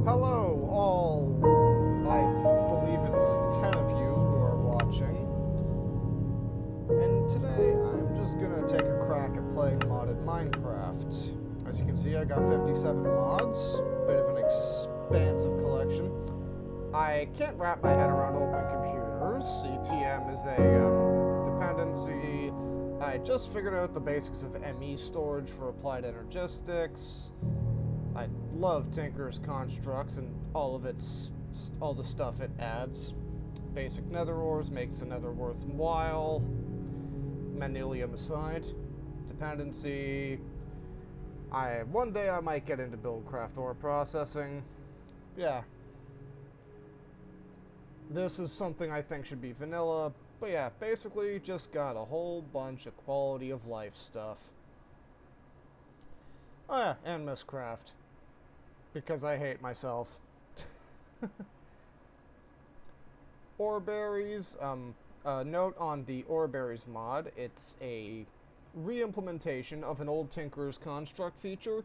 Hello, all, I believe it's 10 of you who are watching. And today I'm just gonna take a crack at playing modded Minecraft. As you can see, I got 57 mods, bit of an expansive collection. I can't wrap my head around open computers. CTM is a dependency. I just figured out the basics of ME storage for applied energistics. I love Tinker's constructs and all the stuff it adds. Basic nether ores makes the nether worthwhile. Manilium aside, dependency. One day I might get into buildcraft ore processing. Yeah. This is something I think should be vanilla, but yeah, basically just got a whole bunch of quality of life stuff. Oh yeah, and Mistcraft. Because I hate myself. Ore berries, note on the ore berries mod, it's a re-implementation of an old Tinker's construct feature.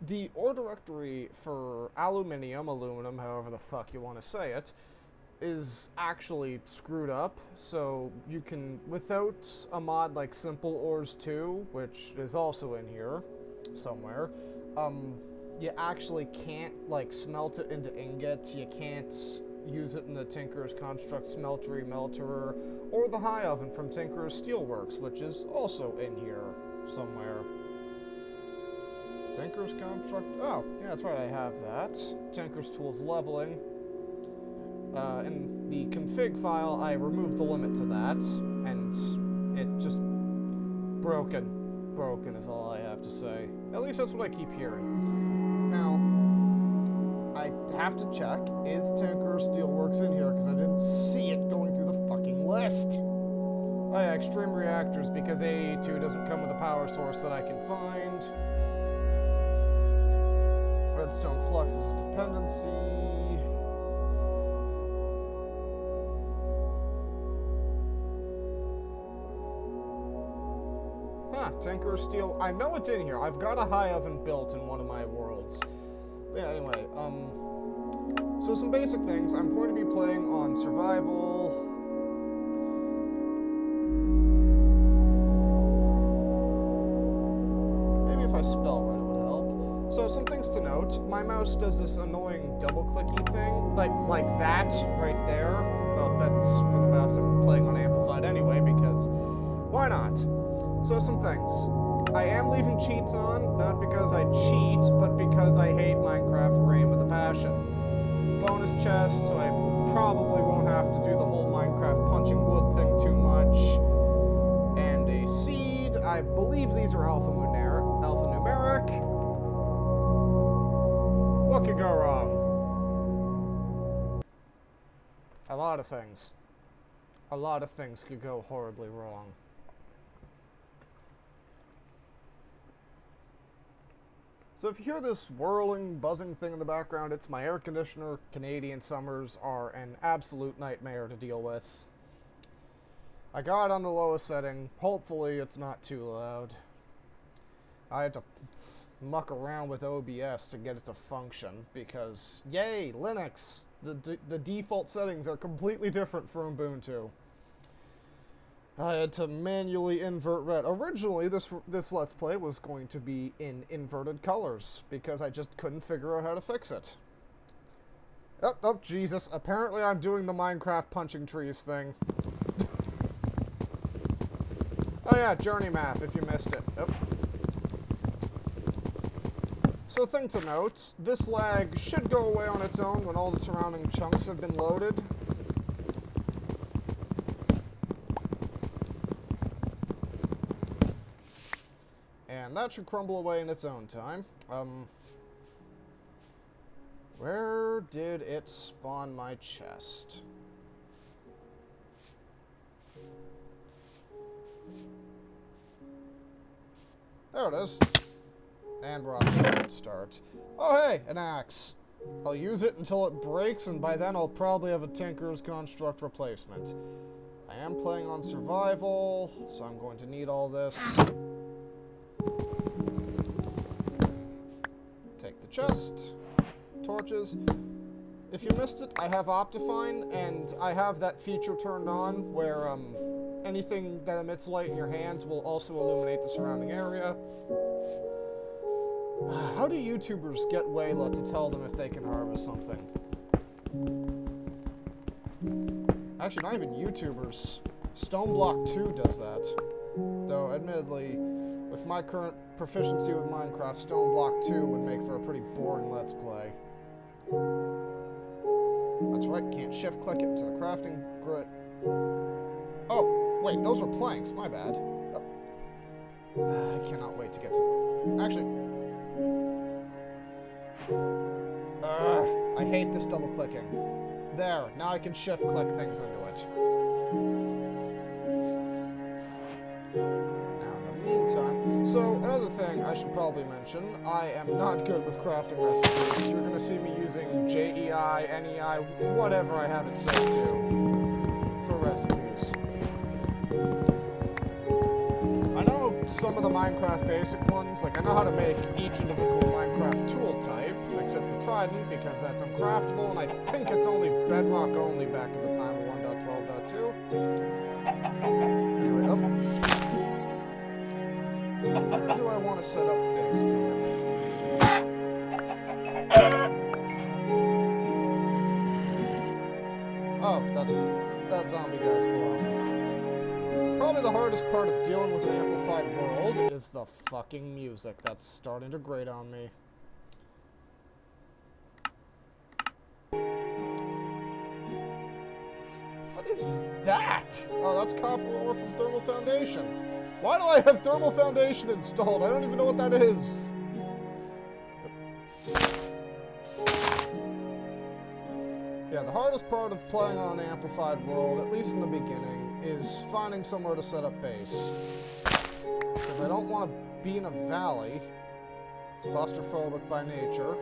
The ore directory for aluminum, however the fuck you want to say it, is actually screwed up, so you can, without a mod like Simple Ores 2, which is also in here somewhere, you actually can't, like, smelt it into ingots. You can't use it in the Tinker's Construct Smeltery Melterer, or the High Oven from Tinker's Steelworks, which is also in here somewhere. Tinker's Construct... Oh, yeah, that's right, I have that. Tinker's Tools Leveling. In the config file, I removed the limit to that, and it just... broken. Broken is all I have to say. At least that's what I keep hearing. Now, I have to check, is Tinker's Steelworks in here, because I didn't see it going through the fucking list. Oh yeah, Extreme Reactors, because AA2 doesn't come with a power source that I can find. Redstone Flux is a dependency. Tinker's Steel. I know it's in here. I've got a high oven built in one of my worlds. But yeah, anyway, so some basic things. I'm going to be playing on survival. Maybe if I spell right, it would help. So some things to note. My mouse does this annoying double-clicky thing. Like that right there. Well, that's for the mouse I'm playing on Amplified anyway, because why not? So some things. I am leaving cheats on, not because I cheat, but because I hate Minecraft Rain with a passion. Bonus chest, so I probably won't have to do the whole Minecraft punching wood thing too much. And a seed. I believe these are alphanumeric. What could go wrong? A lot of things. A lot of things could go horribly wrong. So if you hear this whirling, buzzing thing in the background, it's my air conditioner. Canadian summers are an absolute nightmare to deal with. I got it on the lowest setting. Hopefully it's not too loud. I had to muck around with OBS to get it to function because, yay, Linux! The default settings are completely different from Ubuntu. I had to manually invert red. Originally, this Let's Play was going to be in inverted colors, because I just couldn't figure out how to fix it. Oh, Jesus. Apparently I'm doing the Minecraft punching trees thing. Oh yeah, journey map, if you missed it. Oh. So thing to note, this lag should go away on its own when all the surrounding chunks have been loaded. And that should crumble away in its own time. Where did it spawn my chest? There it is. And we're off to a good start. Oh hey, an axe. I'll use it until it breaks, and by then I'll probably have a Tinker's Construct replacement. I am playing on survival, so I'm going to need all this. Take the chest, torches. if you missed it, I have Optifine, and I have that feature turned on where anything that emits light in your hands will also illuminate the surrounding area. How do YouTubers get Wayla to tell them if they can harvest something? Actually, not even YouTubers. Stoneblock 2 does that. Though, admittedly, with my current proficiency with Minecraft, Stoneblock 2 would make for a pretty boring Let's Play. That's right, can't shift-click it into the crafting grid. Oh, wait, those were planks, my bad. Oh. I cannot wait to get to... Actually... I hate this double-clicking. There, now I can shift-click things into it. Now, in the meantime... So, another thing I should probably mention, I am not good with crafting recipes. You're gonna see me using JEI, NEI, whatever I have it set to for recipes. I know some of the Minecraft basic ones, like I know how to make each individual Minecraft tool type, except the trident, because that's uncraftable, and I think it's only bedrock only back at the time of 1.12.2. Anyway, up. Where do I want to set up base camp? Oh, that zombie guy's below. Probably the hardest part of dealing with an amplified world is the fucking music. That's starting to grate on me. What is that? Oh, that's copper ore from Thermal Foundation. Why do I have Thermal Foundation installed? I don't even know what that is. Yeah, the hardest part of playing on an amplified world, at least in the beginning, is finding somewhere to set up base. Because I don't want to be in a valley. Claustrophobic by nature.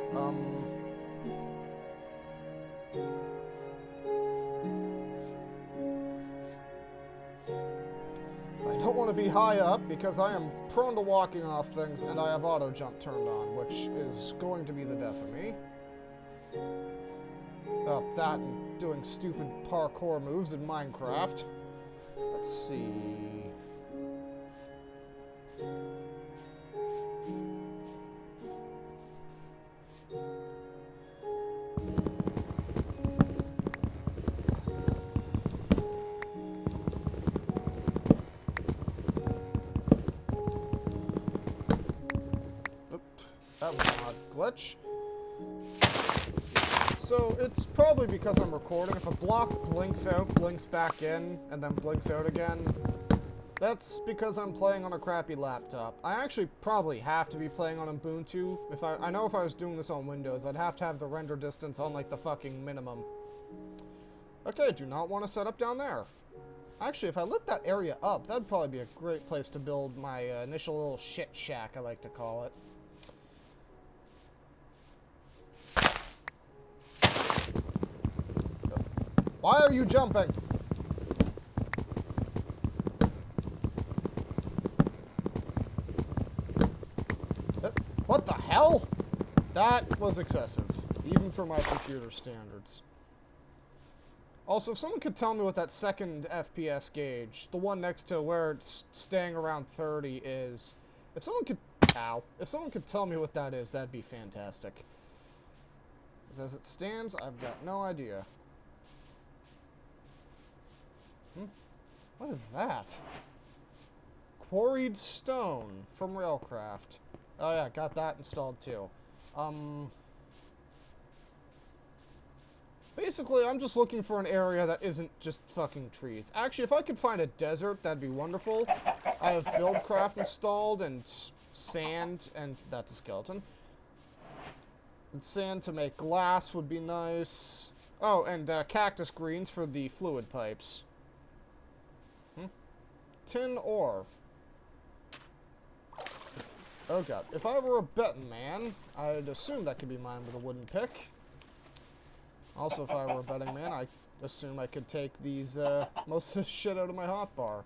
I don't want to be high up because I am prone to walking off things and I have auto jump turned on, which is going to be the death of me. That and doing stupid parkour moves in Minecraft. Let's see. Oop, that was an odd glitch. So, it's probably because I'm recording. If a block blinks out, blinks back in, and then blinks out again, that's because I'm playing on a crappy laptop. I actually probably have to be playing on Ubuntu. I know if I was doing this on Windows, I'd have to have the render distance on, like, the fucking minimum. Okay, do not want to set up down there. Actually, if I lit that area up, that'd probably be a great place to build my initial little shit shack, I like to call it. Why are you jumping? What the hell? That was excessive, even for my computer standards. Also, if someone could tell me what that second FPS gauge, the one next to where it's staying around 30 is, if someone could tell me what that is, that'd be fantastic. As it stands, I've got no idea. What is that? Quarried stone from Railcraft. Oh yeah, got that installed too. Basically, I'm just looking for an area that isn't just fucking trees. Actually, if I could find a desert, that'd be wonderful. I have Buildcraft installed, and sand, and that's a skeleton. And sand to make glass would be nice. Oh, and cactus greens for the fluid pipes. Tin ore. Oh god, if I were a betting man, I'd assume that could be mined with a wooden pick. Also, if I were a betting man, I assume I could take these, most of the shit out of my hotbar.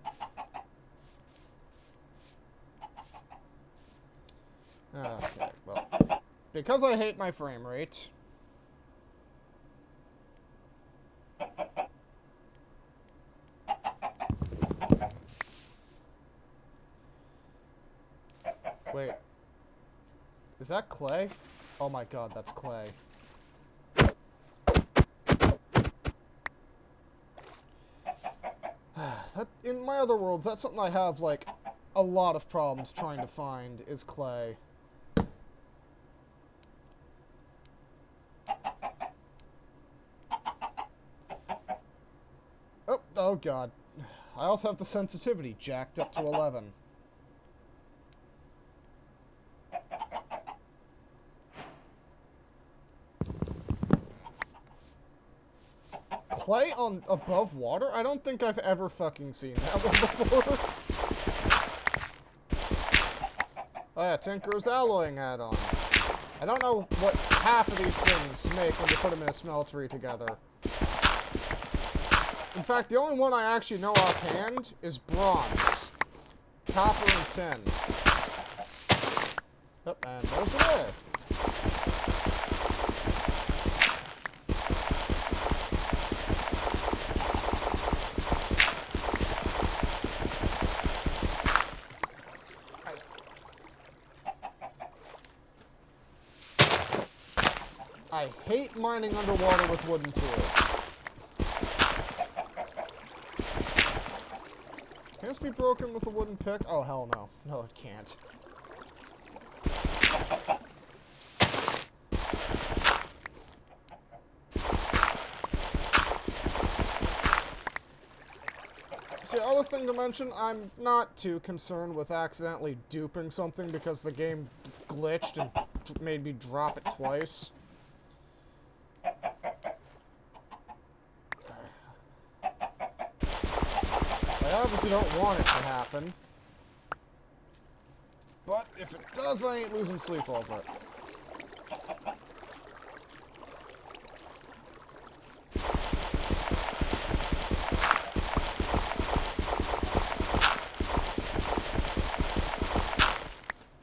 Okay, well, because I hate my frame rate, Wait. Is that clay? Oh my god, that's clay. That, in my other worlds, that's something I have, like, a lot of problems trying to find, is clay. Oh god. I also have the sensitivity jacked up to 11. Clay on above water? I don't think I've ever fucking seen that one before. Oh yeah, Tinker's alloying add-on. I don't know what half of these things make when you put them in a smeltery together. In fact, the only one I actually know offhand is bronze. Copper and tin. Oh, and there's the way. I hate mining underwater with wooden tools. Can this be broken with a wooden pick? Oh, hell no. No, it can't. See, other thing to mention, I'm not too concerned with accidentally duping something because the game glitched and made me drop it twice. I obviously don't want it to happen. But if it does, I ain't losing sleep over it.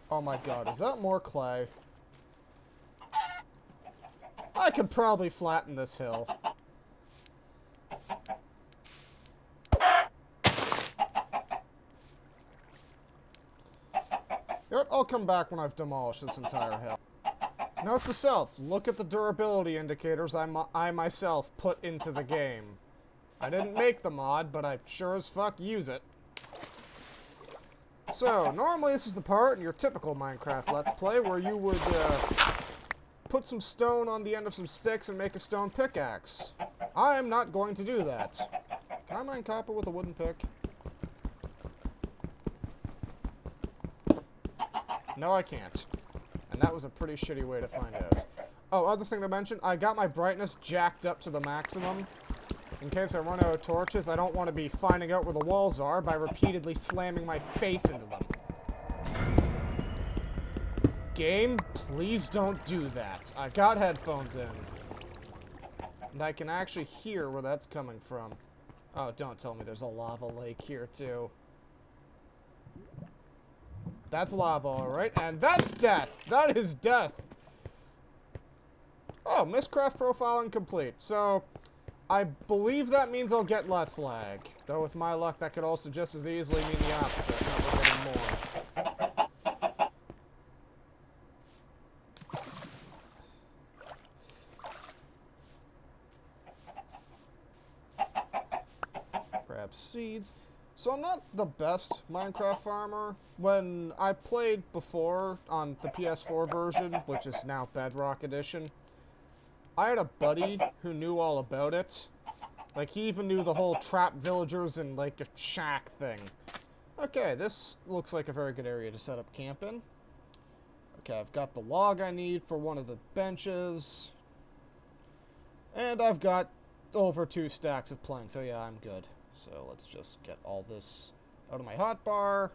Oh my god, is that more clay? I could probably flatten this hill. You know what? I'll come back when I've demolished this entire hill. Note to self, look at the durability indicators I myself put into the game. I didn't make the mod, but I sure as fuck use it. So, normally this is the part in your typical Minecraft Let's Play where you would put some stone on the end of some sticks and make a stone pickaxe. I am not going to do that. Can I mine copper with a wooden pick? No, I can't. And that was a pretty shitty way to find out. Oh, other thing to mention, I got my brightness jacked up to the maximum. In case I run out of torches, I don't want to be finding out where the walls are by repeatedly slamming my face into them. Game, please don't do that. I got headphones in. And I can actually hear where that's coming from. Oh, don't tell me there's a lava lake here, too. That's lava, alright? And that's death! That is death! Oh, Mistcraft profiling complete. So, I believe that means I'll get less lag. Though with my luck, that could also just as easily mean the opposite. Not we're getting more. Grab seeds. So I'm not the best Minecraft farmer. When I played before on the PS4 version, which is now Bedrock Edition, I had a buddy who knew all about it. Like, he even knew the whole trap villagers and, like, a shack thing. Okay, this looks like a very good area to set up camp in. Okay, I've got the log I need for one of the benches. And I've got over 2 stacks of planks, so yeah, I'm good. So let's just get all this out of my hotbar.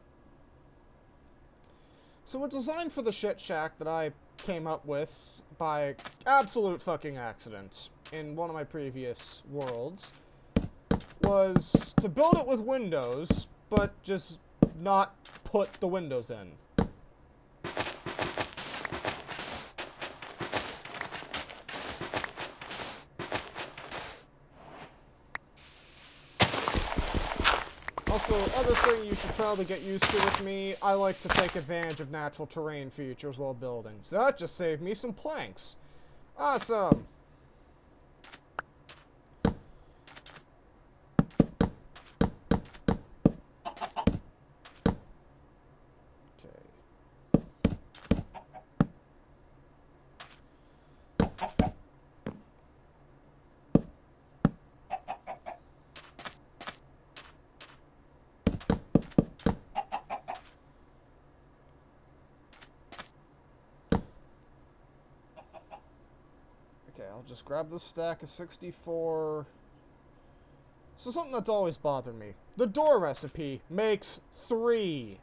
So a design for the shit shack that I came up with by absolute fucking accident in one of my previous worlds was to build it with windows, but just not put the windows in. Also, other thing you should probably get used to with me, I like to take advantage of natural terrain features while building. So that just saved me some planks. Awesome! Okay, I'll just grab this stack of 64. So something that's always bothered me. The door recipe makes 3.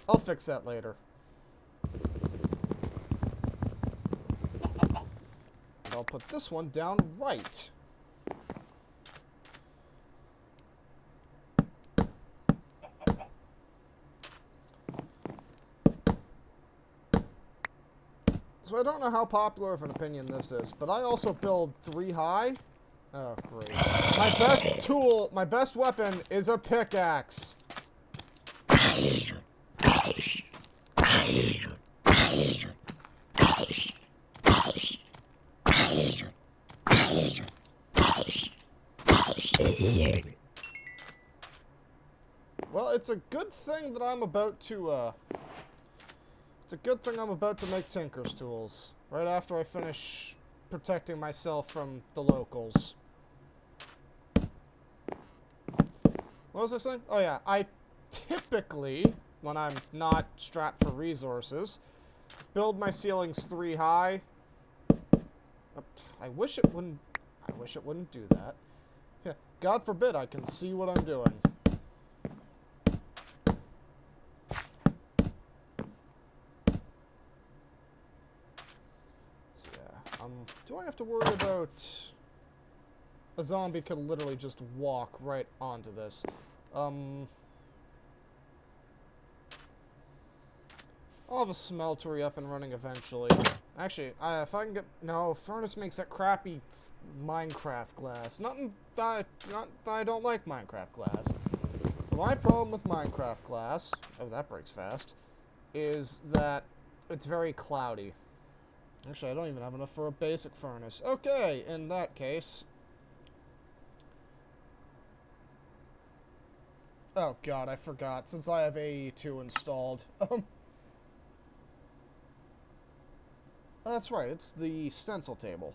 I'll fix that later. And I'll put this one down right. So I don't know how popular of an opinion this is, but I also build 3 high. Oh, great. My best tool, my best weapon is a pickaxe. Well, it's a good thing that I'm about to, it's a good thing I'm about to make Tinker's tools, right after I finish protecting myself from the locals. What was I saying? Oh yeah, I typically, when I'm not strapped for resources, build my ceilings 3 high. I wish it wouldn't do that. Yeah, God forbid I can see what I'm doing. Do I have to worry about... A zombie could literally just walk right onto this. I'll have a smeltery up and running eventually. Actually, if I can get... No, furnace makes that crappy Minecraft glass. Not that I don't like Minecraft glass. But my problem with Minecraft glass... Oh, that breaks fast. Is that it's very cloudy. Actually, I don't even have enough for a basic furnace. Okay, in that case... Oh god, I forgot, since I have AE2 installed. That's right, it's the stencil table.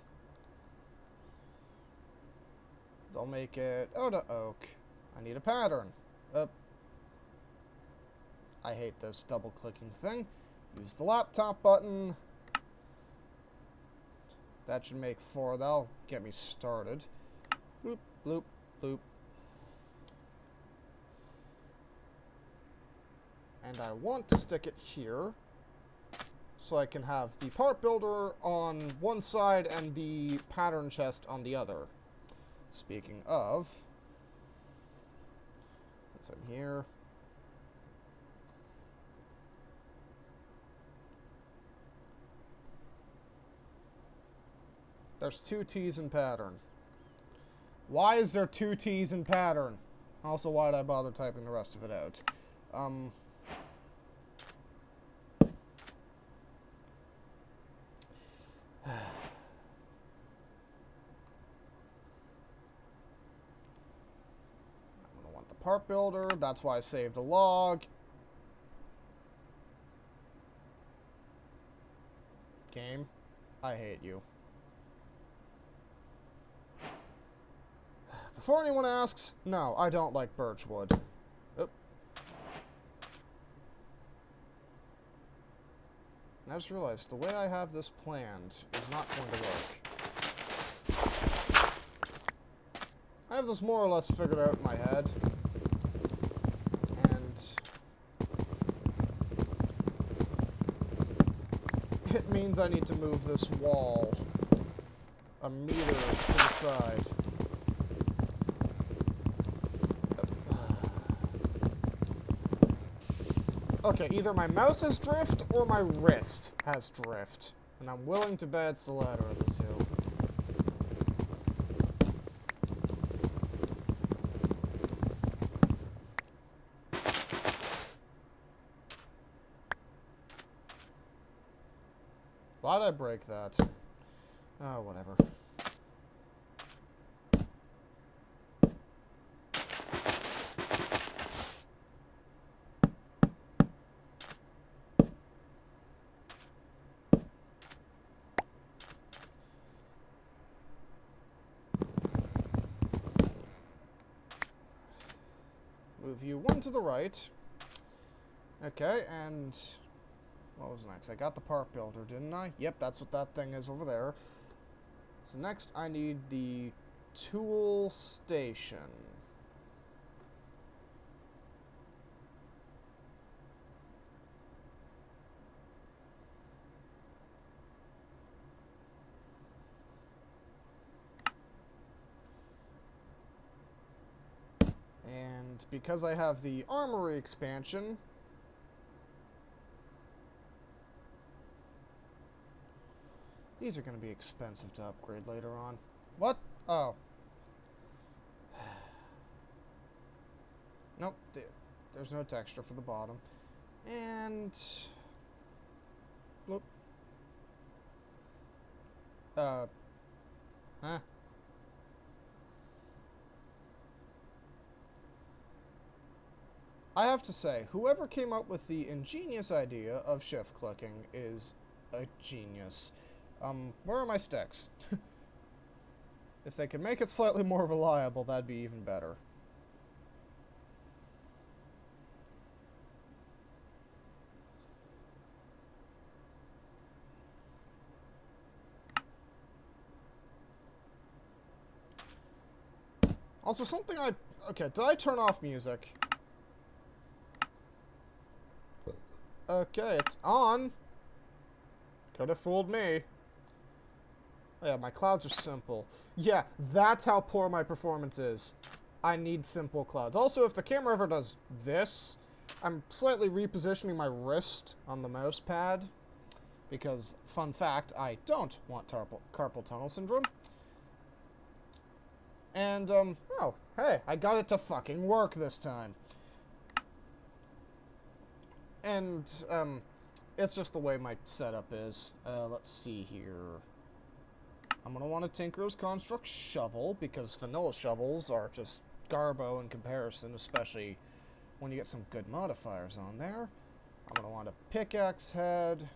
They'll make it out of oak. I need a pattern. I hate this double-clicking thing. Use the laptop button. That should make 4. That'll get me started. Bloop, bloop, bloop. And I want to stick it here, so I can have the part builder on one side and the pattern chest on the other. Speaking of, that's in here. There's 2 T's in pattern. Why is there 2 T's in pattern? Also, why did I bother typing the rest of it out? Part builder, that's why I saved a log. Game, I hate you. Before anyone asks, no, I don't like birchwood. Oop. I just realized the way I have this planned is not going to work. I have this more or less figured out in my head. It means I need to move this wall a meter to the side. Okay, either my mouse has drift or my wrist has drift. And I'm willing to bet it's the latter of the two. Why'd I break that? Oh, whatever. Move you one to the right. Okay, and what was next? I got the part builder, didn't I? Yep, that's what that thing is over there. So next I need the tool station. And because I have the armory expansion, these are going to be expensive to upgrade later on. What? Oh. Nope, there's no texture for the bottom. And... Bloop. Huh? I have to say, whoever came up with the ingenious idea of shift clicking is a genius. Where are my sticks? If they could make it slightly more reliable, that'd be even better. Also, something okay, did I turn off music? Okay, it's on. Could have fooled me. Oh, yeah, my clouds are simple. Yeah, that's how poor my performance is. I need simple clouds. Also, if the camera ever does this, I'm slightly repositioning my wrist on the mouse pad. Because, fun fact, I don't want carpal tunnel syndrome. And, oh, hey, I got it to fucking work this time. And, it's just the way my setup is. Let's see here. I'm gonna want a Tinker's Construct shovel, because vanilla shovels are just garbo in comparison, especially when you get some good modifiers on there. I'm gonna want a pickaxe head.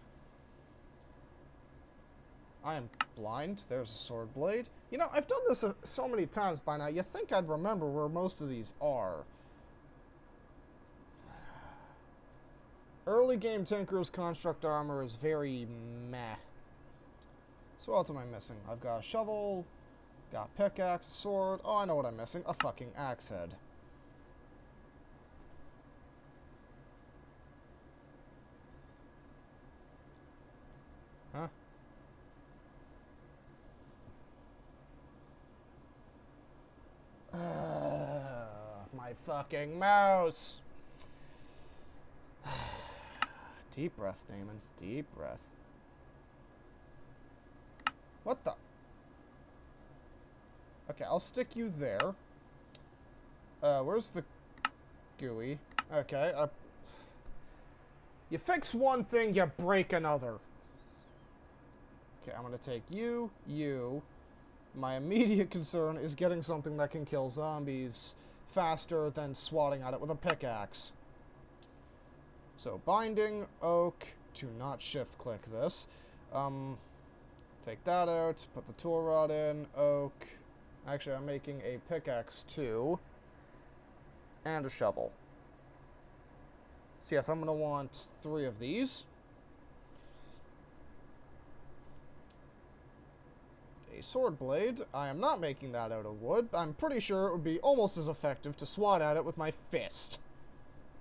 I am blind. There's a sword blade. You know, I've done this so many times by now, you'd think I'd remember where most of these are. Early game Tinker's Construct armor is very meh. So what else am I missing? I've got a shovel, got pickaxe, sword. Oh, I know what I'm missing. A fucking axe head. Huh? My fucking mouse! Deep breath, Damon. Deep breath. What the? Okay, I'll stick you there. Where's the GUI? Okay, you fix one thing, you break another. Okay, I'm gonna take you. My immediate concern is getting something that can kill zombies faster than swatting at it with a pickaxe. So, binding, oak, to not shift-click this. Take that out, put the tool rod in, oak. Actually, I'm making a pickaxe too. And a shovel. So yes, I'm going to want 3 of these. A sword blade. I am not making that out of wood. I'm pretty sure it would be almost as effective to swat at it with my fist.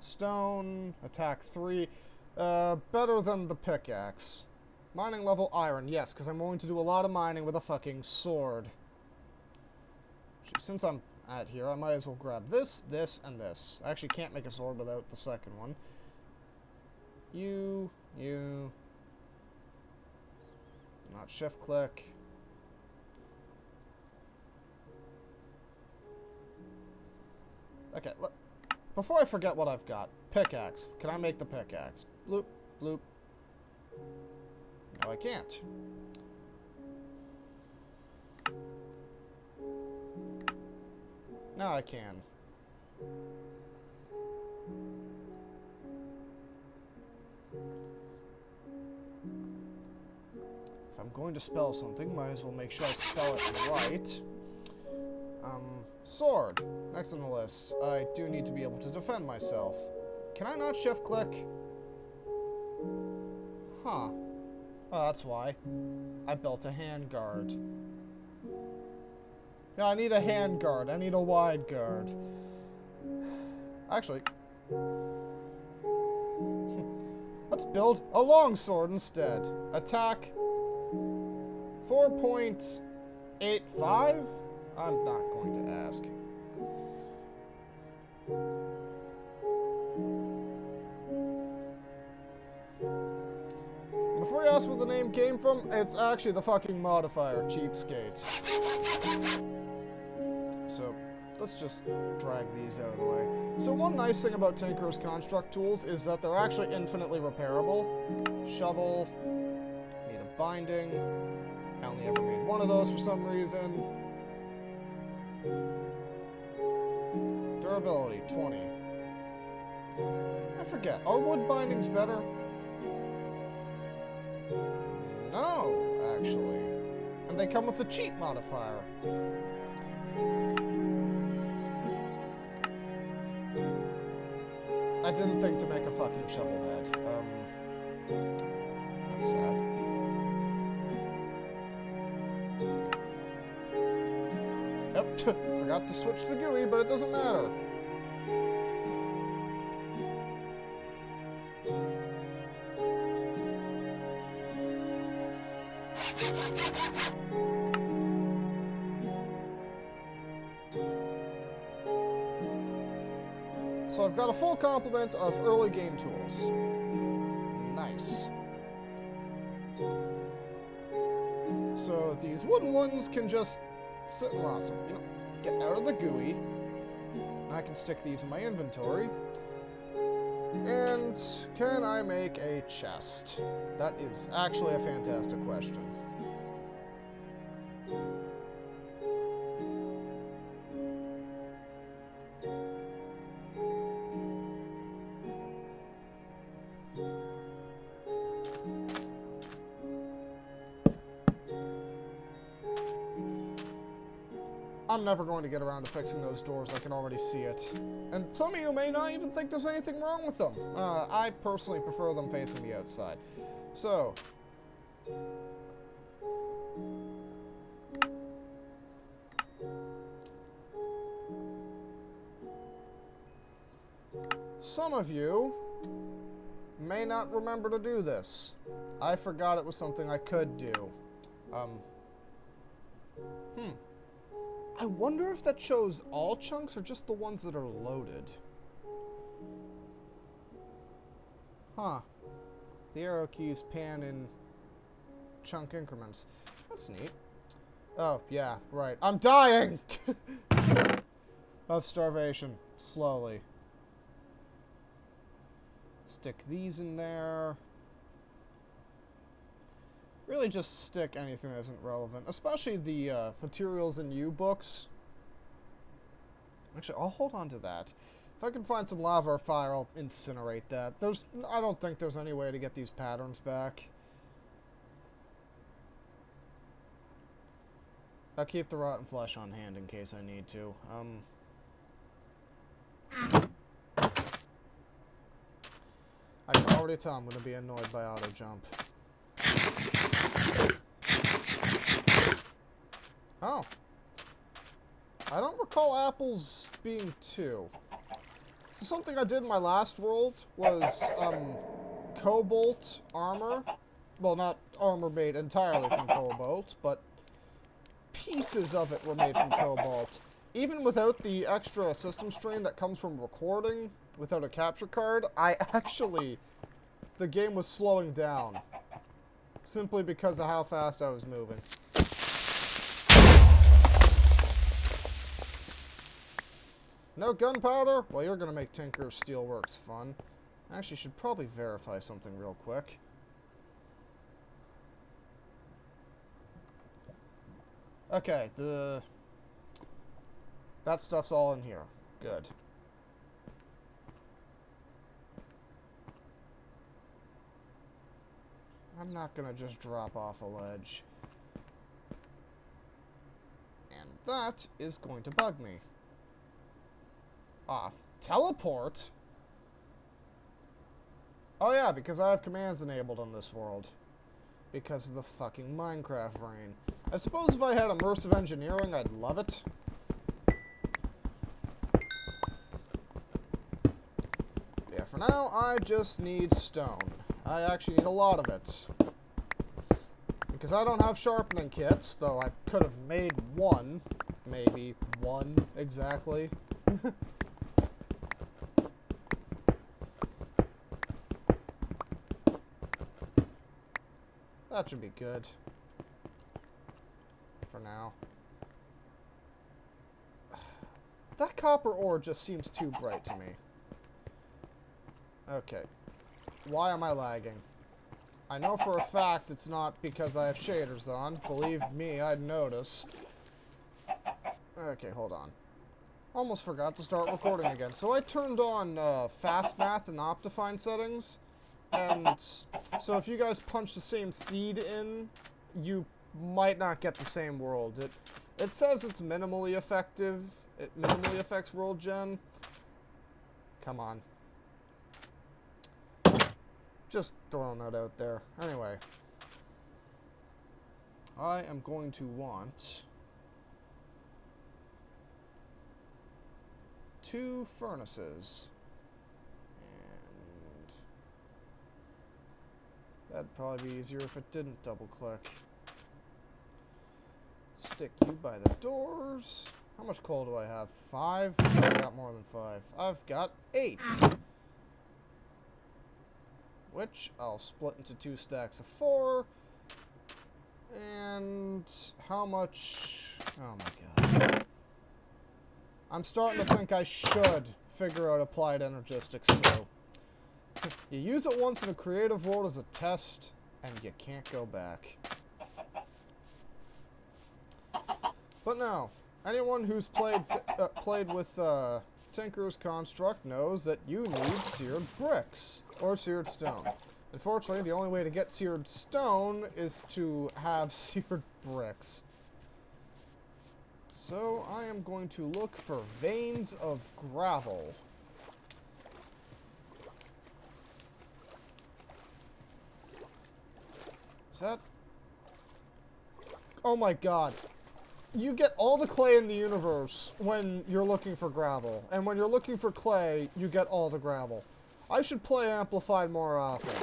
Stone, attack 3. Better than the pickaxe. Mining level iron, yes, because I'm going to do a lot of mining with a fucking sword. Since I'm at here, I might as well grab this, this, and this. I actually can't make a sword without the second one. You. Not shift click. Okay, look. Before I forget what I've got, pickaxe. Can I make the pickaxe? Bloop, bloop. I can't. Now I can. If I'm going to spell something, might as well make sure I spell it right. Sword. Next on the list. I do need to be able to defend myself. Can I not shift click? Huh. Oh, that's why. I built a hand guard. Yeah, I need a hand guard. I need a wide guard. Actually, let's build a longsword instead. Attack 4.85? I'm not going to ask. Before you ask where the name came from, it's actually the fucking modifier, cheapskate. So, let's just drag these out of the way. So one nice thing about Tinker's construct tools is that they're actually infinitely repairable. Shovel, need a binding. I only ever made one of those for some reason. Durability, 20. I forget, are wood bindings better? No, actually. And they come with the cheat modifier. I didn't think to make a fucking shovel head. That's sad. Yep, forgot to switch the GUI, but it doesn't matter. So I've got a full complement of early game tools. Nice. So these wooden ones can just sit and rot. So, you know, get out of the GUI. I can stick these in my inventory. And can I make a chest? That is actually a fantastic question. I'm never going to get around to fixing those doors. I can already see it. And some of you may not even think there's anything wrong with them. I personally prefer them facing the outside. So. Some of you may not remember to do this. I forgot it was something I could do. I wonder if that shows all chunks or just the ones that are loaded. Huh. The arrow keys pan in chunk increments. That's neat. Oh, yeah, right. I'm dying! Of starvation. Slowly. Stick these in there. Really just stick anything that isn't relevant, especially the materials in U books. Actually, I'll hold on to that. If I can find some lava or fire, I'll incinerate that. I don't think there's any way to get these patterns back. I'll keep the rotten flesh on hand in case I need to. I can already tell I'm going to be annoyed by auto jump. Oh. I don't recall apples being 2. So something I did in my last world was, cobalt armor. Well, not armor made entirely from cobalt, but pieces of it were made from cobalt. Even without the extra system strain that comes from recording without a capture card, the game was slowing down. Simply because of how fast I was moving. No gunpowder? Well, you're gonna make Tinker's Steelworks fun. I actually should probably verify something real quick. Okay, that stuff's all in here. Good. I'm not gonna just drop off a ledge. And that is going to bug me. Off. Teleport? Oh yeah, because I have commands enabled on this world. Because of the fucking Minecraft brain. I suppose if I had immersive engineering, I'd love it. Yeah, for now, I just need stone. I actually need a lot of it. Because I don't have sharpening kits, though I could have made one. Maybe one, exactly. That should be good. For now. That copper ore just seems too bright to me. Okay. Why am I lagging? I know for a fact it's not because I have shaders on. Believe me, I'd notice. Okay, hold on. Almost forgot to start recording again. So I turned on fast math and Optifine settings. And so if you guys punch the same seed in, you might not get the same world. It says it's minimally effective. It minimally affects world gen. Come on. Just throwing that out there. Anyway. I am going to want 2 furnaces. And that'd probably be easier if it didn't double click. Stick you by the doors. How much coal do I have? 5? I've got more than 5. I've got 8. Which I'll split into 2 stacks of 4. And how much? Oh my god. I'm starting to think I should figure out applied energistics too. You use it once in a creative world as a test, and you can't go back. But no, anyone who's played with Tinker's Construct knows that you need seared bricks, or seared stone. Unfortunately, the only way to get seared stone is to have seared bricks. So, I am going to look for veins of gravel. Is that... Oh my god. You get all the clay in the universe when you're looking for gravel. And when you're looking for clay, you get all the gravel. I should play Amplified more often.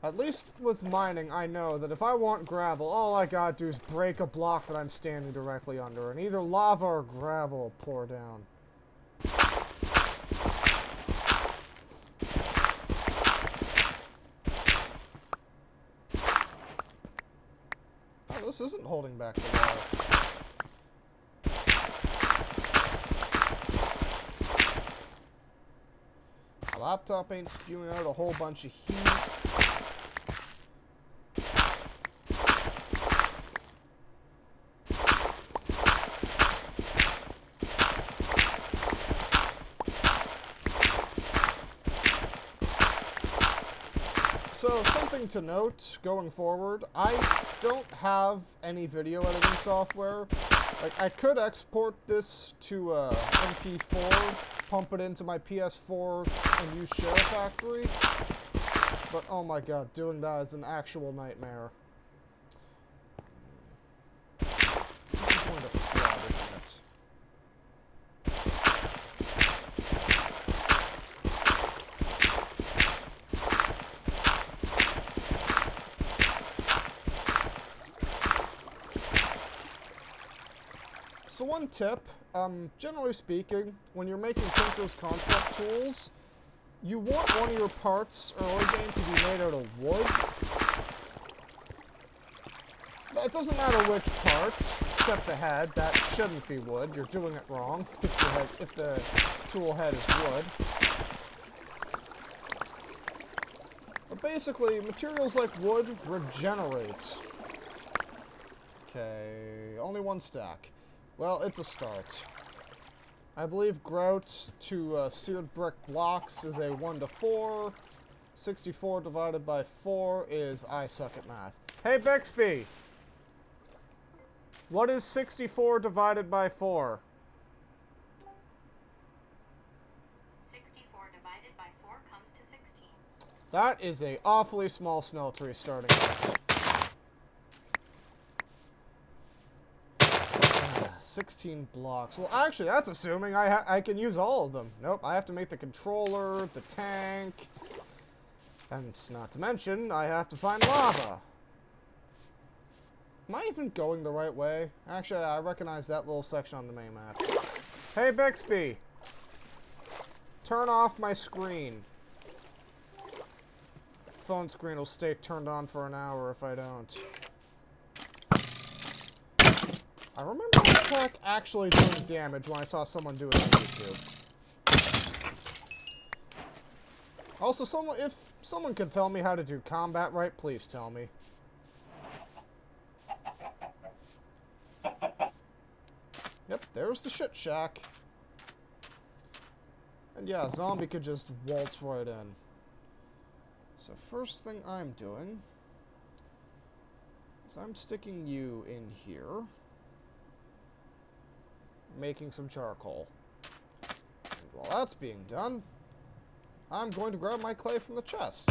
At least with mining, I know that if I want gravel, all I gotta do is break a block that I'm standing directly under, and either lava or gravel will pour down. Oh, this isn't holding back the water. My laptop ain't spewing out a whole bunch of heat. So, something to note going forward, I don't have any video editing software. Like, I could export this to MP4, pump it into my PS4, and use Share Factory, but oh my god, doing that is an actual nightmare. This is going to flood, isn't it? So one tip, generally speaking, when you're making Tinker's Construct tools, you want one of your parts early game to be made out of wood. It doesn't matter which part, except the head. That shouldn't be wood. You're doing it wrong if the tool head is wood. But basically, materials like wood regenerate. Okay, only one stack. Well, it's a start. I believe grout to seared brick blocks is a 1 to 4. 64 divided by 4 is I suck at math. Hey, Bixby! What is 64 divided by 4? 64 divided by 4 comes to 16. That is a awfully small smeltery starting out. 16 blocks. Well, actually, that's assuming I can use all of them. Nope, I have to make the controller, the tank, and not to mention, I have to find lava. Am I even going the right way? Actually, I recognize that little section on the main map. Hey, Bixby! Turn off my screen. Phone screen will stay turned on for an hour if I don't. I remember the attack actually doing damage when I saw someone do it on YouTube. Also, if someone can tell me how to do combat right, please tell me. Yep, there's the shit shack. And yeah, zombie could just waltz right in. So first thing I'm doing is I'm sticking you in here. Making some charcoal. And while that's being done, I'm going to grab my clay from the chest.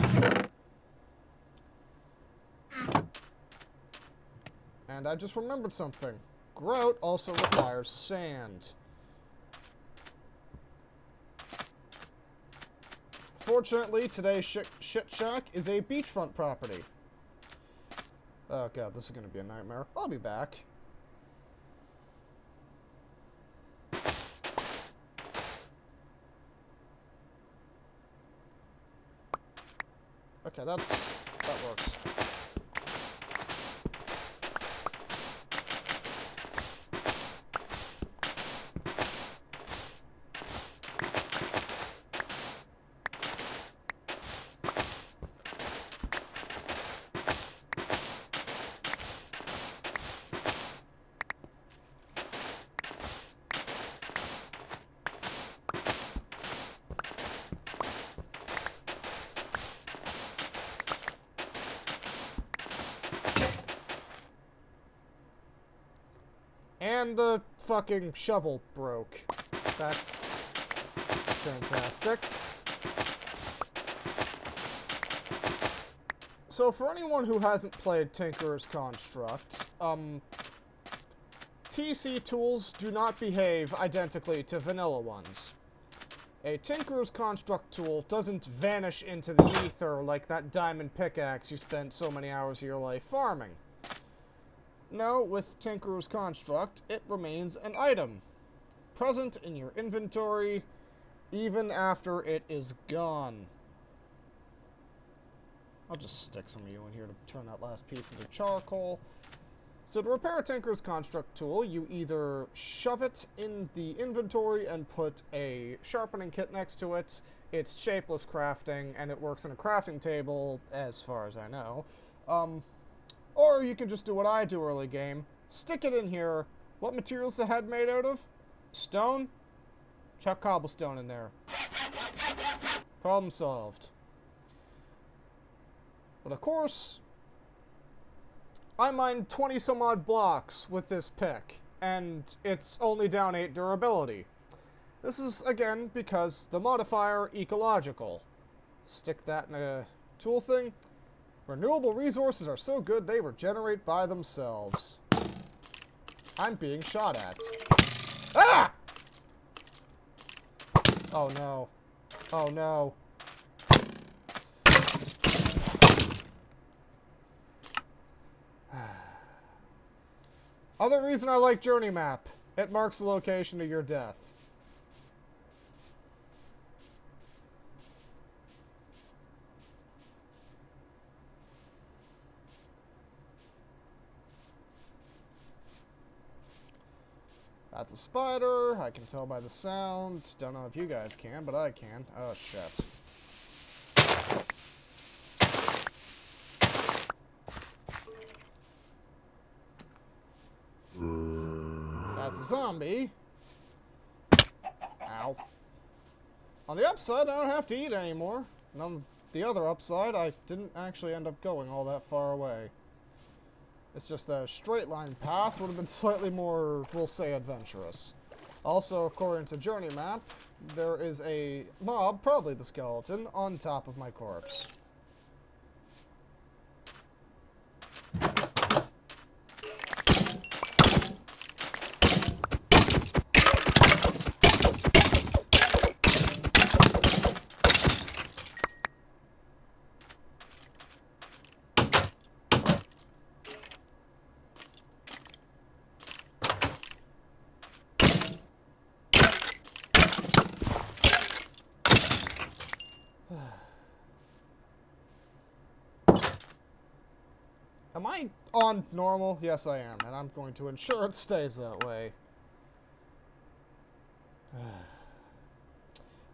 And I just remembered something. Grout also requires sand. Fortunately, today's shit shack is a beachfront property. Oh god, this is going to be a nightmare. I'll be back. Okay, that works. And the fucking shovel broke. That's fantastic. So for anyone who hasn't played Tinker's Construct, TC tools do not behave identically to vanilla ones. A Tinker's Construct tool doesn't vanish into the ether like that diamond pickaxe you spent so many hours of your life farming. No, with Tinker's Construct, it remains an item, present in your inventory, even after it is gone. I'll just stick some of you in here to turn that last piece into charcoal. So to repair a Tinker's Construct tool, you either shove it in the inventory and put a sharpening kit next to it. It's shapeless crafting, and it works in a crafting table, as far as I know. Or you can just do what I do early game. Stick it in here. What material's the head made out of? Stone? Chuck cobblestone in there. Problem solved. But of course, I mined 20 some odd blocks with this pick, and it's only down 8 durability. This is, again, because the modifier ecological. Stick that in a tool thing. Renewable resources are so good they regenerate by themselves. I'm being shot at. Ah! Oh no. Oh no. Other reason I like Journey Map. It marks the location of your death. That's a spider. I can tell by the sound. Don't know if you guys can, but I can. Oh, shit. zombie. Ow. On the upside, I don't have to eat anymore. And on the other upside, I didn't actually end up going all that far away. It's just a straight line path would have been slightly more, we'll say, adventurous. Also, according to Journey Map, there is a mob, probably the skeleton, on top of my corpse. Am I on normal? Yes, I am, and I'm going to ensure it stays that way.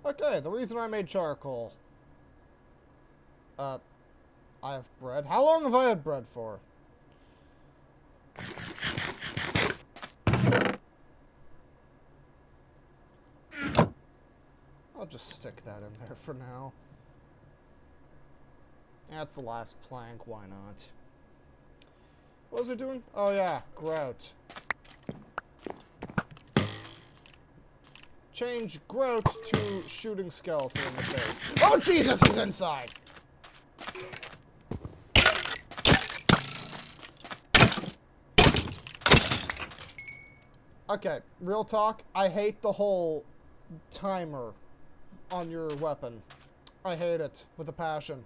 Okay, the reason I made charcoal. I have bread. How long have I had bread for? I'll just stick that in there for now. That's the last plank, why not? What was I doing? Oh yeah, grout. Change grout to shooting skeleton in the face. Oh Jesus, he's inside! Okay, real talk, I hate the whole timer on your weapon. I hate it with a passion.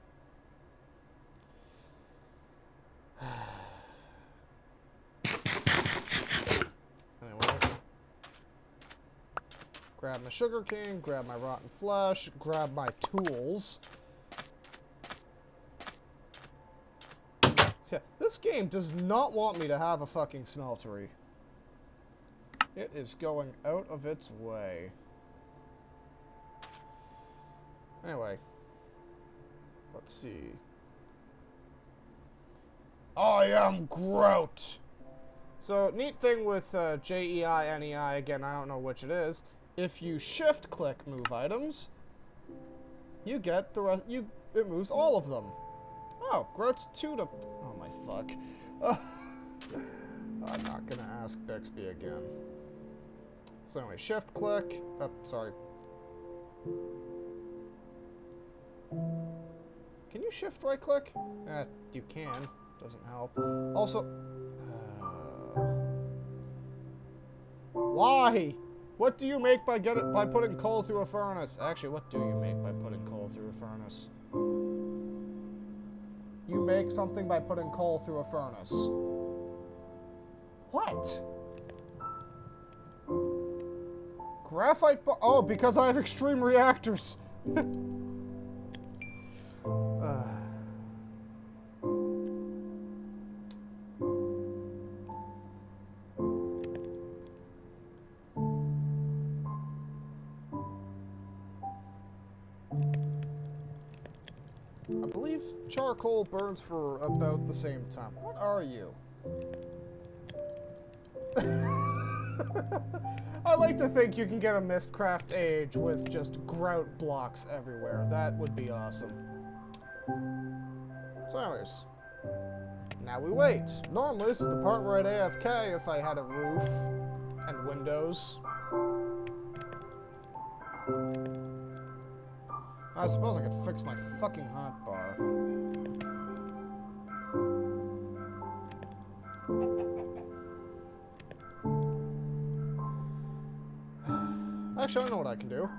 Grab my sugar cane, grab my rotten flesh, grab my tools. Yeah, this game does not want me to have a fucking smeltery. It is going out of its way. Anyway. Let's see. I am Grout! So, neat thing with J-E-I, N-E-I, again, I don't know which it is. If you shift-click move items, you get the rest. It moves all of them. Oh, Grout's 2 to. Oh my fuck. I'm not gonna ask Bixby again. So anyway, shift-click. Oh, sorry. Can you shift-right-click? You can. Doesn't help. Also. Why? What do you make by putting coal through a furnace? Actually, what do you make by putting coal through a furnace? You make something by putting coal through a furnace. What? Graphite oh, because I have extreme reactors. I believe charcoal burns for about the same time. What are you? I like to think you can get a Mistcraft age with just grout blocks everywhere. That would be awesome. So anyways, now we wait. Normally this is the part where I'd AFK if I had a roof and windows. I suppose I could fix my fucking hotbar. Actually, I know what I can do.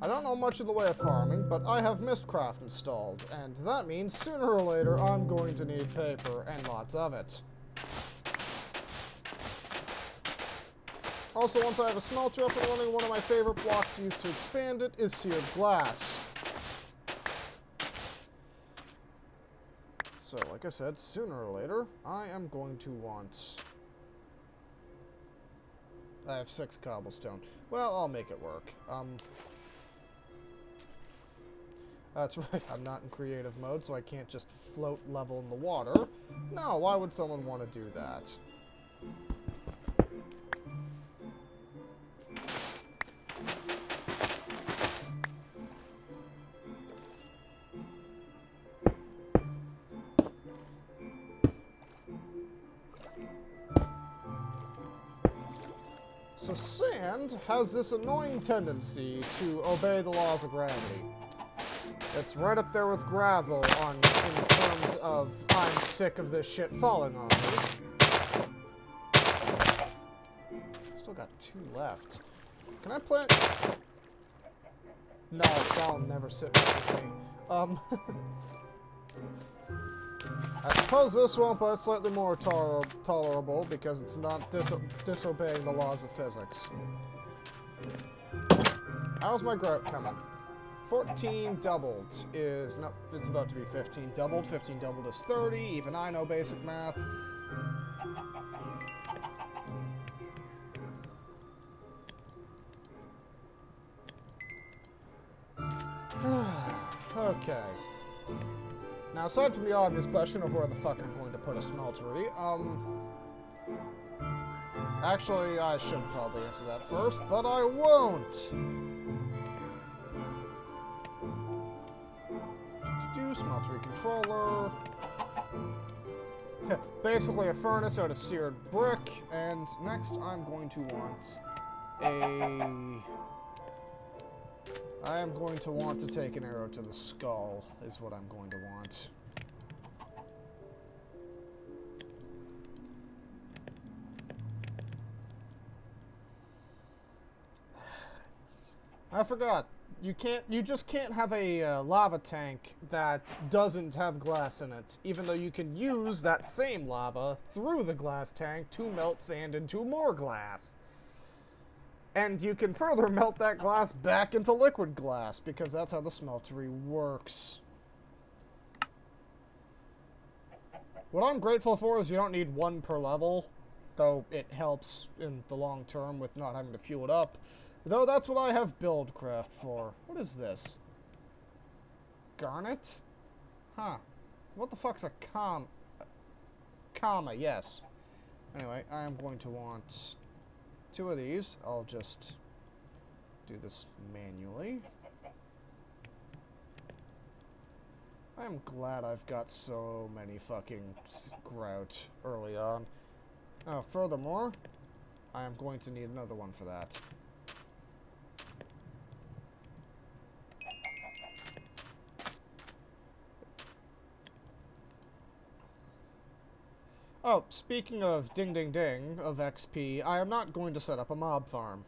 I don't know much of the way of farming, but I have Mistcraft installed, and that means sooner or later I'm going to need paper, and lots of it. Also, once I have a smelter up and running, one of my favorite blocks to use to expand it is seared glass. So, like I said, sooner or later, I am going to want... I have 6 cobblestone. Well, I'll make it work. That's right, I'm not in creative mode, so I can't just float level in the water. No, why would someone want to do that? So sand has this annoying tendency to obey the laws of gravity. It's right up there with gravel in terms of I'm sick of this shit falling on me. Still got 2 left. Can I plant? No, that'll never sit right with me. I suppose this one, but it's slightly more tolerable because it's not disobeying the laws of physics. How's my grout coming? 14 doubled is... No, it's about to be 15 doubled. 15 doubled is 30. Even I know basic math. Okay. Now, aside from the obvious question of where the fuck I'm going to put a smeltery, actually, I should probably answer that first, but I won't! Smeltery controller. Basically a furnace out of seared brick, and next I'm going to want I am going to want to take an arrow to the skull, is what I'm going to want. I forgot. You just can't have a lava tank that doesn't have glass in it, even though you can use that same lava through the glass tank to melt sand into more glass. And you can further melt that glass back into liquid glass, because that's how the smeltery works. What I'm grateful for is you don't need 1 per level, though it helps in the long term with not having to fuel it up. Though that's what I have Buildcraft for. What is this? Garnet? Huh. What the fuck's a comma, yes. Anyway, I am going to want 2 of these. I'll just do this manually. I'm glad I've got so many fucking grout early on. Oh, furthermore, I am going to need another one for that. Oh, speaking of ding ding ding of XP, I am not going to set up a mob farm.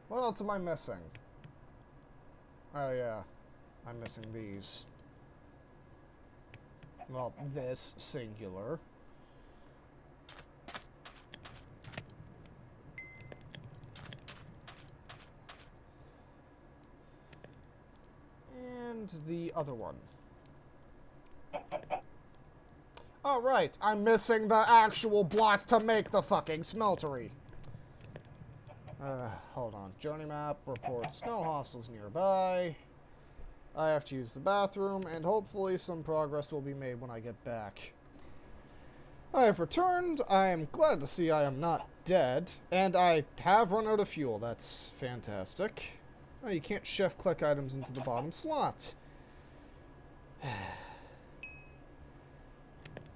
What else am I missing? Oh yeah, I'm missing these. Well, this singular. And the other one. Oh, right. I'm missing the actual blocks to make the fucking smeltery. Hold on. Journey map reports no hostiles nearby. I have to use the bathroom, and hopefully some progress will be made when I get back. I have returned. I am glad to see I am not dead, and I have run out of fuel. That's fantastic. Oh, you can't shift-click items into the bottom slot.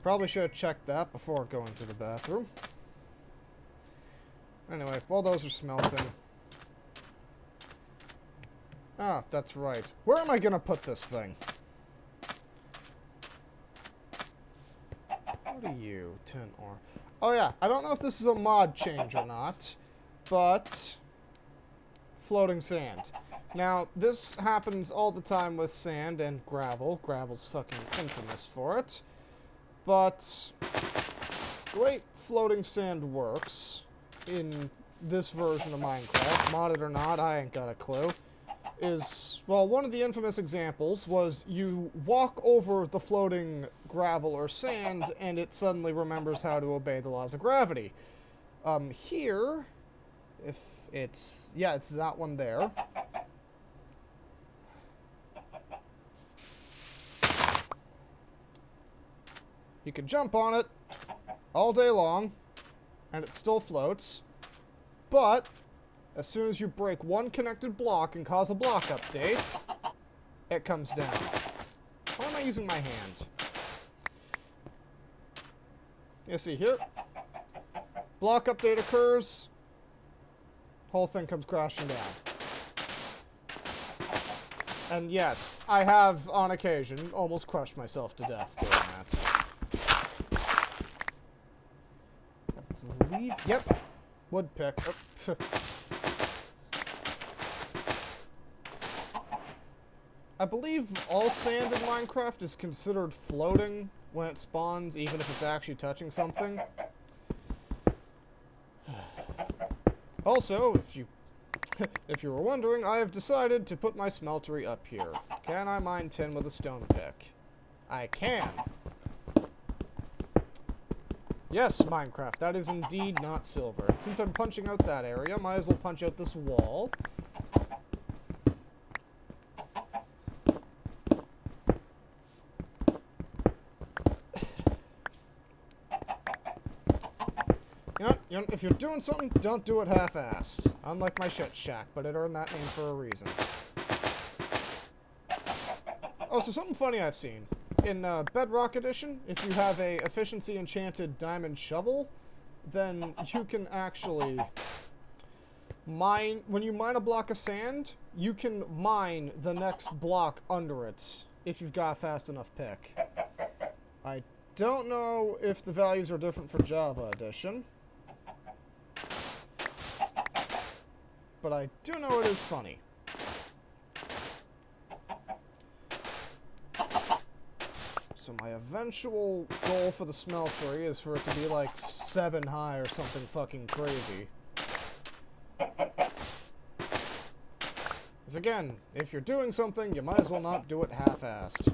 Probably should have checked that before going to the bathroom. Anyway, while those are smelting... Ah, that's right. Where am I gonna put this thing? What are you? 10 or... Oh yeah, I don't know if this is a mod change or not, but... Floating sand. Now, this happens all the time with sand and gravel. Gravel's fucking infamous for it. But the way floating sand works in this version of Minecraft, modded or not, I ain't got a clue, is, well, one of the infamous examples was you walk over the floating gravel or sand and it suddenly remembers how to obey the laws of gravity. Here, if it's, yeah, it's that one there. You can jump on it all day long, and it still floats, but as soon as you break one connected block and cause a block update, it comes down. Why am I using my hand? You see here, block update occurs, whole thing comes crashing down. And yes, I have, on occasion, almost crushed myself to death doing that. I believe, yep, wood pick. Oh, I believe all sand in Minecraft is considered floating when it spawns, even if it's actually touching something. Also, if you were wondering, I have decided to put my smeltery up here. Can I mine tin with a stone pick? I can. Yes, Minecraft, that is indeed not silver. And since I'm punching out that area, might as well punch out this wall. You know, if you're doing something, don't do it half-assed. Unlike my shit shack, but it earned that name for a reason. Oh, so something funny I've seen. In Bedrock Edition, if you have a efficiency enchanted diamond shovel, then you can actually mine... When you mine a block of sand, you can mine the next block under it, if you've got a fast enough pick. I don't know if the values are different for Java Edition. But I do know it is funny. So my eventual goal for the smeltery is for it to be like 7 high or something fucking crazy. Because again, if you're doing something, you might as well not do it half-assed. I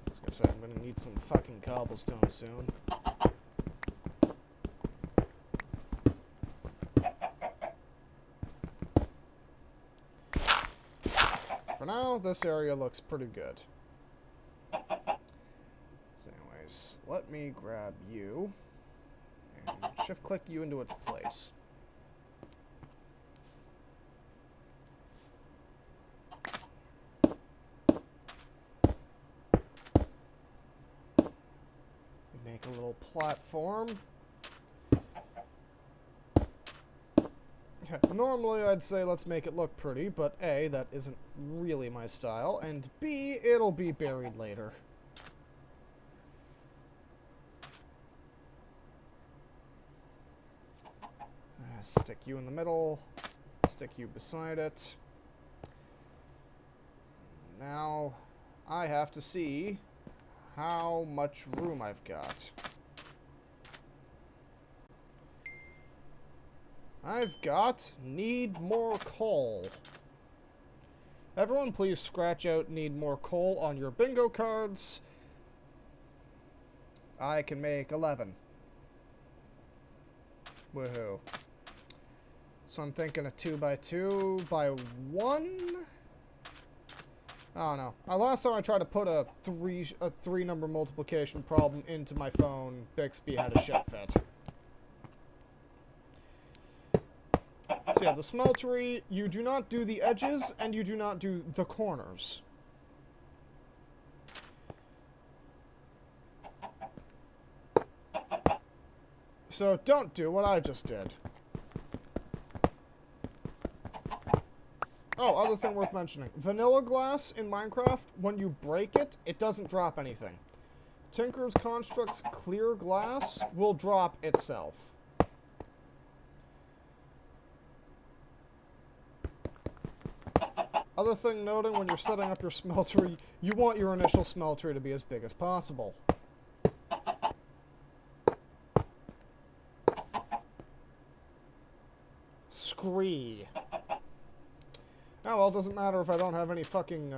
was gonna say, I'm gonna need some fucking cobblestone soon. For now, this area looks pretty good. So anyways, let me grab you and shift-click you into its place. Make a little platform. Normally I'd say let's make it look pretty, but A, that isn't really my style, and B, it'll be buried later. Stick you in the middle, stick you beside it. Now I have to see how much room I've got. I've got need more coal. Everyone please scratch out need more coal on your bingo cards. I can make 11. Woohoo. So I'm thinking a 2x2 by 1? I don't know. Last time I tried to put a three number multiplication problem into my phone, Bixby had a shit fit. So yeah, the smeltery, you do not do the edges, and you do not do the corners. So don't do what I just did. Oh, other thing worth mentioning. Vanilla glass in Minecraft, when you break it, it doesn't drop anything. Tinker's Construct's clear glass will drop itself. Other thing noting, when you're setting up your smeltery, you want your initial smeltery to be as big as possible. Scree. Oh well, it doesn't matter if I don't have any fucking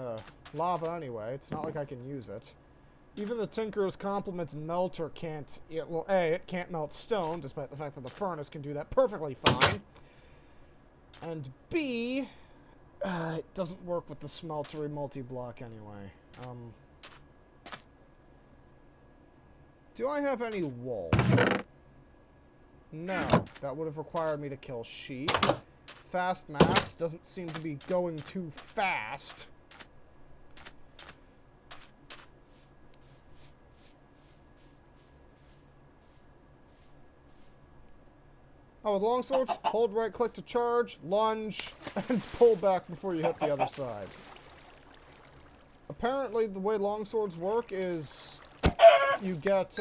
lava anyway. It's not like I can use it. Even the Tinker's Compliments melter can't... Well, A, it can't melt stone, despite the fact that the furnace can do that perfectly fine. And B... it doesn't work with the smeltery multi-block anyway. Do I have any wool? No. That would have required me to kill sheep. Fast math doesn't seem to be going too fast. Oh, with longswords, hold right click to charge, lunge, and pull back before you hit the other side. Apparently, the way longswords work is you get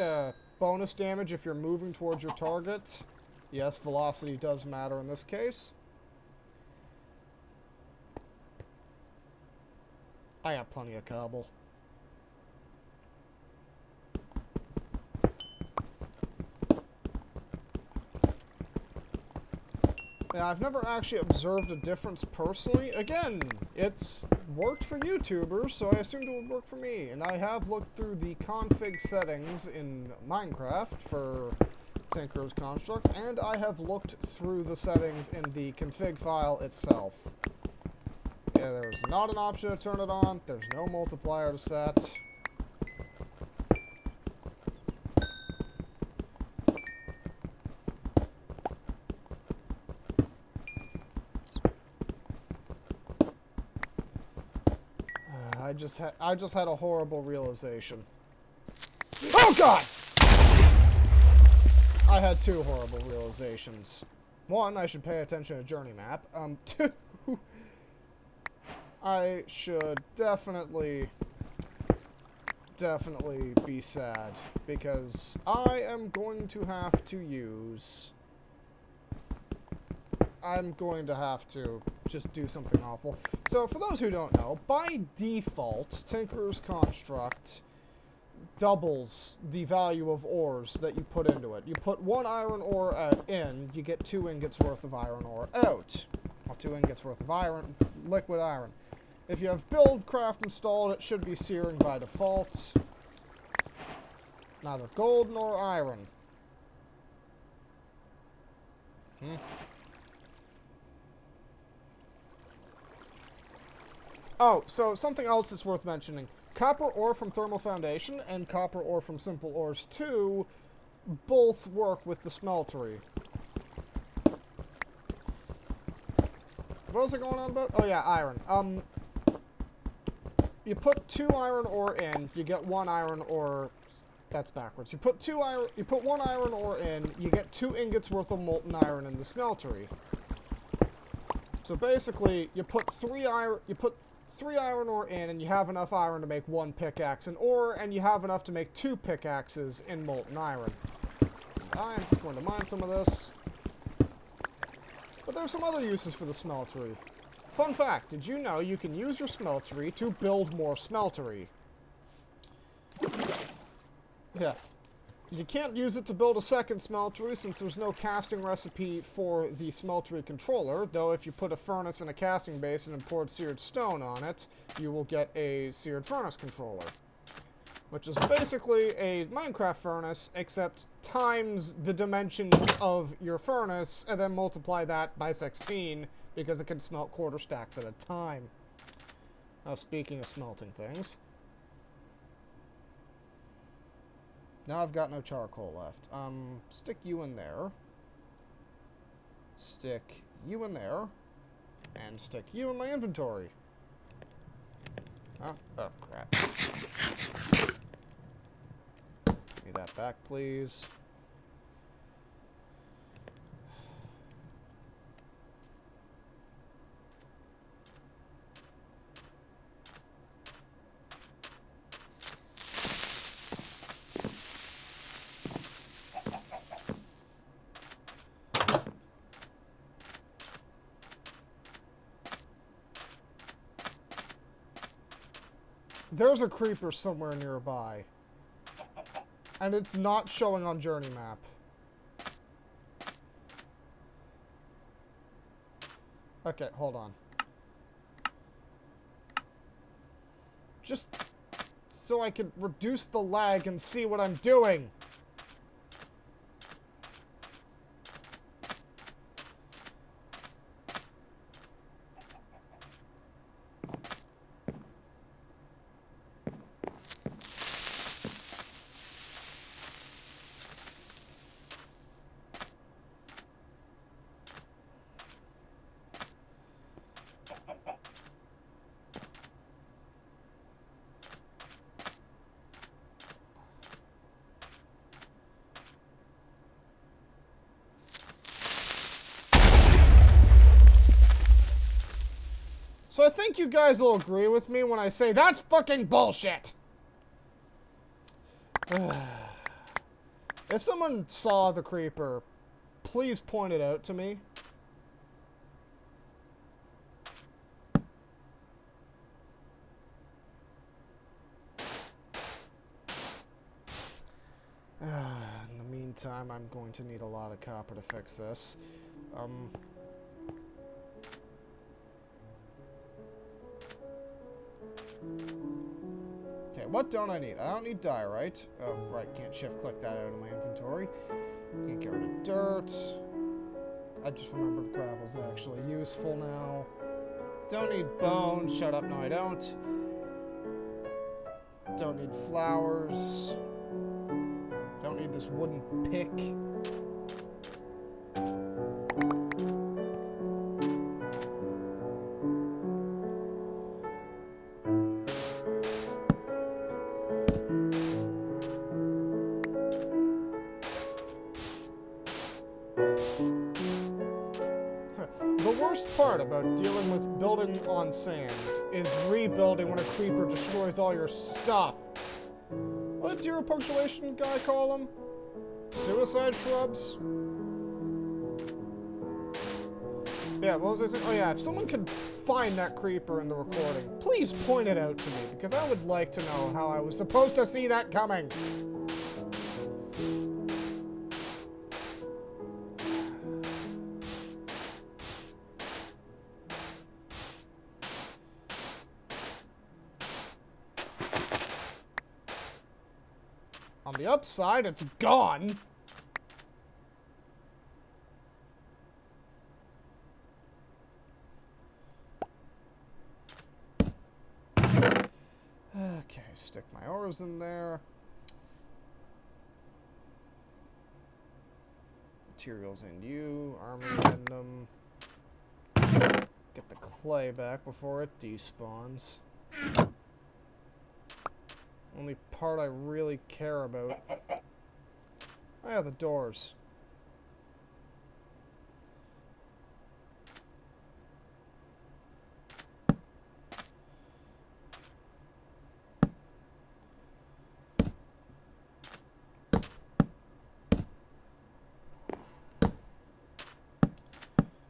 bonus damage if you're moving towards your target. Yes, velocity does matter in this case. I got plenty of cobble. Yeah, I've never actually observed a difference personally. Again, it's worked for YouTubers, so I assumed it would work for me. And I have looked through the config settings in Minecraft for Tinker's Construct, and I have looked through the settings in the config file itself. Yeah, there's not an option to turn it on, there's no multiplier to set. I just had a horrible realization. Oh god! I had two horrible realizations. One, I should pay attention to journey map. Two, I should definitely be sad because I am going to have to use... I'm going to have to just do something awful. So, for those who don't know, by default, Tinker's Construct doubles the value of ores that you put into it. You put 1 iron ore in, you get 2 ingots worth of iron ore out. Well, 2 ingots worth of iron, liquid iron. If you have Buildcraft installed, it should be searing by default. Neither gold nor iron. Oh, so something else that's worth mentioning. Copper ore from Thermal Foundation and copper ore from Simple Ores 2 both work with the smeltery. What was I going on about? Oh yeah, iron. You put 2 iron ore in, you get 1 iron ore. That's backwards. You put 1 iron ore in, you get 2 ingots worth of molten iron in the smeltery. So basically, you put 3 iron ore in, and you have enough iron to make 1 pickaxe in ore, and you have enough to make 2 pickaxes in molten iron. And I'm just going to mine some of this. But there's some other uses for the smeltery. Fun fact, did you know you can use your smeltery to build more smeltery? Yeah. You can't use it to build a second smeltery since there's no casting recipe for the smeltery controller, though if you put a furnace in a casting basin and poured seared stone on it, you will get a seared furnace controller. Which is basically a Minecraft furnace, except times the dimensions of your furnace, and then multiply that by 16, because it can smelt quarter stacks at a time. Now, speaking of smelting things... Now I've got no charcoal left. Stick you in there. Stick you in there. And stick you in my inventory. Oh crap. Give me that back, please. There's a creeper somewhere nearby. And it's not showing on journey map. Okay, hold on. Just so I can reduce the lag and see what I'm doing. So I think you guys will agree with me when I say that's fucking bullshit! If someone saw the creeper, please point it out to me. In the meantime, I'm going to need a lot of copper to fix this. Okay, what don't I need? I don't need diorite. Oh, right, can't shift-click that out of my inventory. Can't get rid of dirt. I just remembered gravel's actually useful now. Don't need bones. Shut up, no I don't. Don't need flowers. Don't need this wooden pick. The worst part about dealing with building on sand is rebuilding when a creeper destroys all your stuff. What's zero punctuation guy call them? Suicide shrubs? Yeah, what was I saying? Oh yeah, if someone could find that creeper in the recording, please point it out to me, because I would like to know how I was supposed to see that coming. On the upside, it's gone. Okay, stick my ores in there. Materials in you, armor addendum. Get the clay back before it despawns. Only part I really care about. Oh yeah, the doors.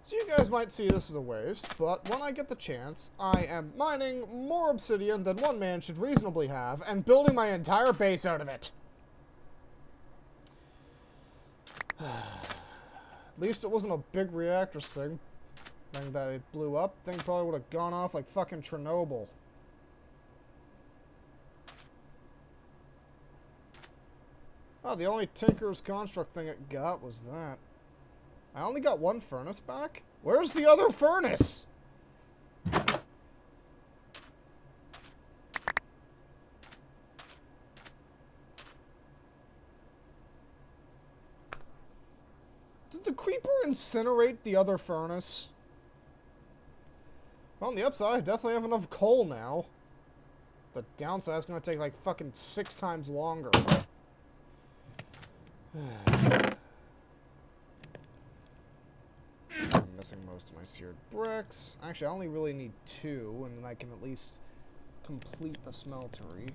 So you guys might see this as a waste, but when I get the chance, I am mining more obsidian than one man should reasonably have, and building my entire base out of it. At least it wasn't a big reactor thing that it blew up. Thing probably would have gone off like fucking Chernobyl. Oh, the only Tinker's Construct thing it got was that. I only got one furnace back? Where's the other furnace? Did the creeper incinerate the other furnace? Well, on the upside, I definitely have enough coal now. The downside is going to take like fucking 6 times longer. I'm missing most of my seared bricks. Actually, I only really need 2, and then I can at least complete the smeltery.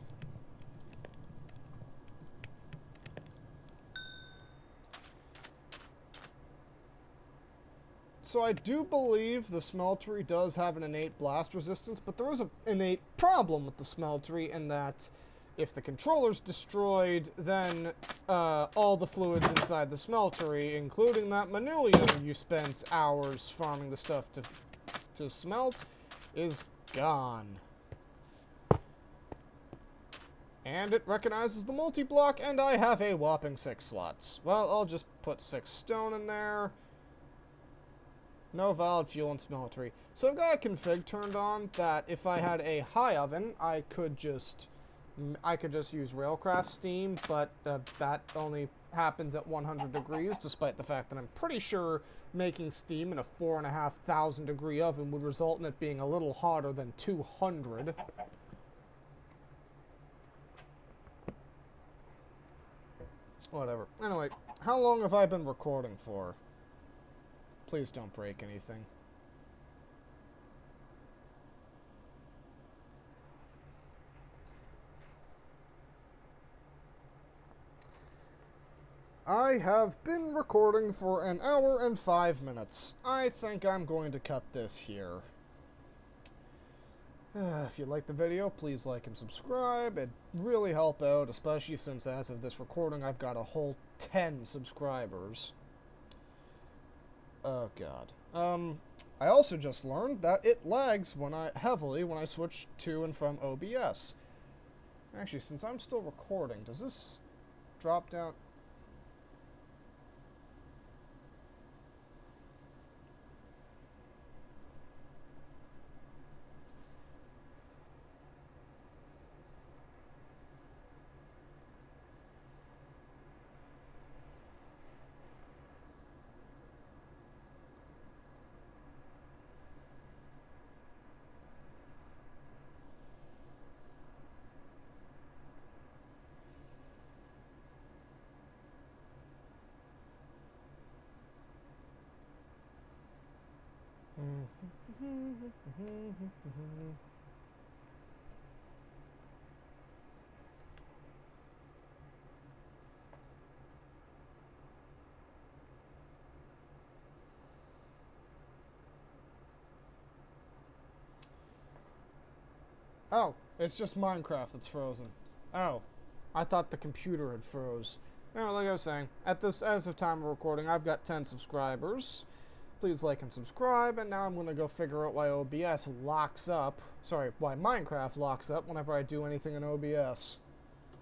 So I do believe the smeltery does have an innate blast resistance, but there is an innate problem with the smeltery in that if the controller's destroyed, then all the fluids inside the smeltery, including that manulium you spent hours farming the stuff to smelt, is gone. And it recognizes the multi-block, and I have a whopping 6 slots. Well, I'll just put 6 stone in there. No valid fuel and smeltery. So I've got a config turned on that if I had a high oven, I could just use Railcraft steam, but that only happens at 100 degrees, despite the fact that I'm pretty sure making steam in a 4,500 degree oven would result in it being a little hotter than 200. Whatever. Anyway, how long have I been recording for? Please don't break anything. I have been recording for an hour and 5 minutes. I think I'm going to cut this here. If you like the video, please like and subscribe. It'd really help out, especially since as of this recording, I've got a whole 10 subscribers. Oh god. I also just learned that it lags heavily when I switch to and from OBS. Actually, since I'm still recording, does this drop down? Oh, it's just Minecraft that's frozen. Oh, I thought the computer had froze. No, like I was saying, as of time of recording, I've got 10 subscribers. Please like and subscribe, and now I'm going to go figure out why why Minecraft locks up whenever I do anything in OBS.